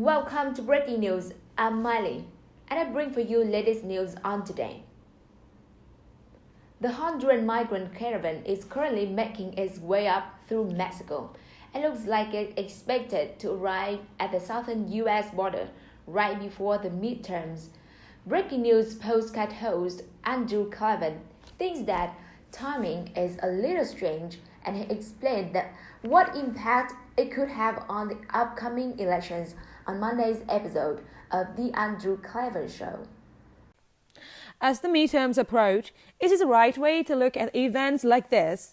Welcome to Breaking News. I'm Miley, and I bring for you latest news on today. The Honduran migrant caravan is currently making its way up through Mexico and looks like it's expected to arrive at the southern U.S. border right before the midterms. Breaking News postcard host Honduran Caravan thinks that timing is a little strange, and he explained that what impact it could have on the upcoming elections on Monday's episode of the Honduran Caravan show. As the midterms approach, it is the right way to look at events like this.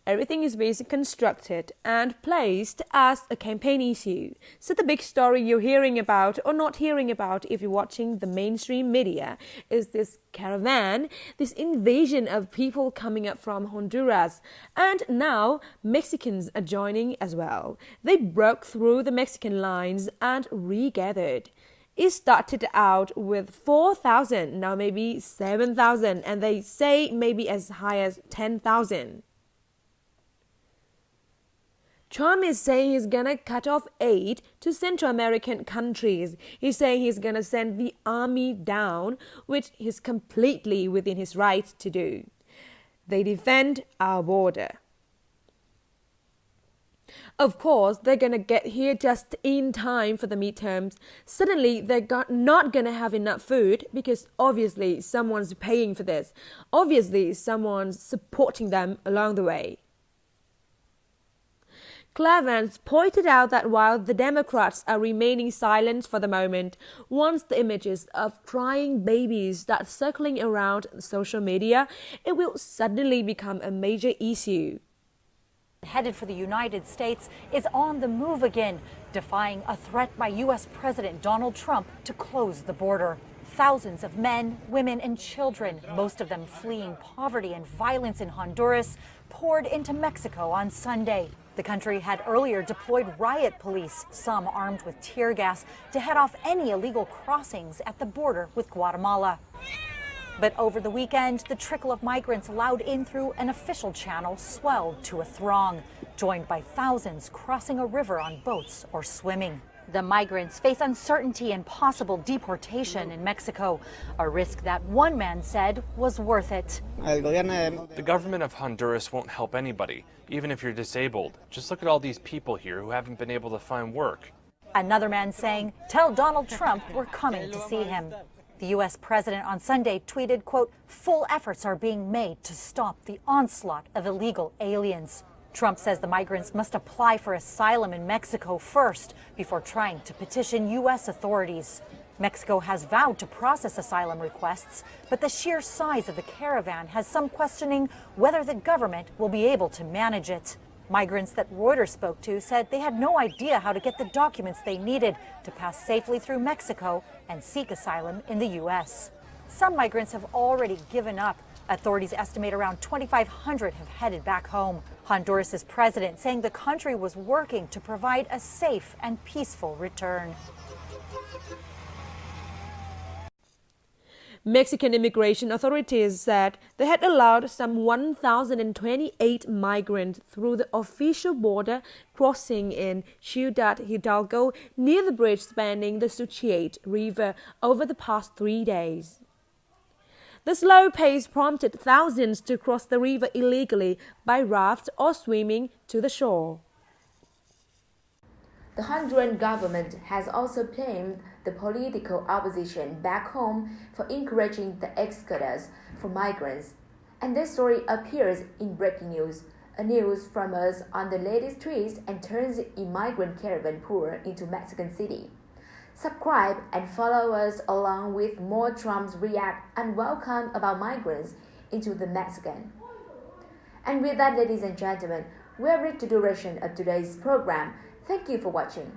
Everything is basically constructed and placed as a campaign issue. So the big story you're hearing about or not hearing about if you're watching the mainstream media is this caravan, this invasion of people coming up from Honduras. And now Mexicans are joining as well. They broke through the Mexican lines and regathered. It started out with 4,000, now maybe 7,000, and they say maybe as high as 10,000. Trump is saying he's going to cut off aid to Central American countries. He's saying he's going to send the army down, which is completely within his right to do. They defend our border. Of course, they're going to get here just in time for the midterms. Suddenly, they're not going to have enough food because obviously someone's paying for this. Obviously, someone's supporting them along the way. Klavan pointed out that while the Democrats are remaining silent for the moment, once the images of crying babies start circling around social media, it will suddenly become a major issue. Headed for the United States, is on the move again, defying a threat by U.S. President Donald Trump to close the border. Thousands of men, women, and children, most of them fleeing poverty and violence in Honduras, poured into Mexico on Sunday. The country had earlier deployed riot police, some armed with tear gas, to head off any illegal crossings at the border with Guatemala. But over the weekend, the trickle of migrants allowed in through an official channel swelled to a throng, joined by thousands crossing a river on boats or swimming. The migrants face uncertainty and possible deportation in Mexico, a risk that one man said was worth it. The government of Honduras won't help anybody, even if you're disabled. Just look at all these people here who haven't been able to find work. Another man saying, "Tell Donald Trump we're coming to see him." The U.S. president on Sunday tweeted, quote, "Full efforts are being made to stop the onslaught of illegal aliens." Trump says the migrants must apply for asylum in Mexico first before trying to petition U.S. authorities. Mexico has vowed to process asylum requests, but the sheer size of the caravan has some questioning whether the government will be able to manage it. Migrants that Reuters spoke to said they had no idea how to get the documents they needed to pass safely through Mexico and seek asylum in the U.S. Some migrants have already given up. Authorities estimate around 2,500 have headed back home. Honduras' president saying the country was working to provide a safe and peaceful return. Mexican immigration authorities said they had allowed some 1,028 migrants through the official border crossing in Ciudad Hidalgo near the bridge spanning the Suchiate River over the past 3 days. The slow pace prompted thousands to cross the river illegally by raft or swimming to the shore. The Honduran government has also blamed the political opposition back home for encouraging the exodus for migrants. And this story appears in Breaking News, a news from us on the latest twist and turns in migrant caravan pour into Mexican City. Subscribe and follow us along with more Trump's react and welcome about migrants into the Mexican. And with that, ladies and gentlemen, we have reached the duration of today's program. Thank you for watching.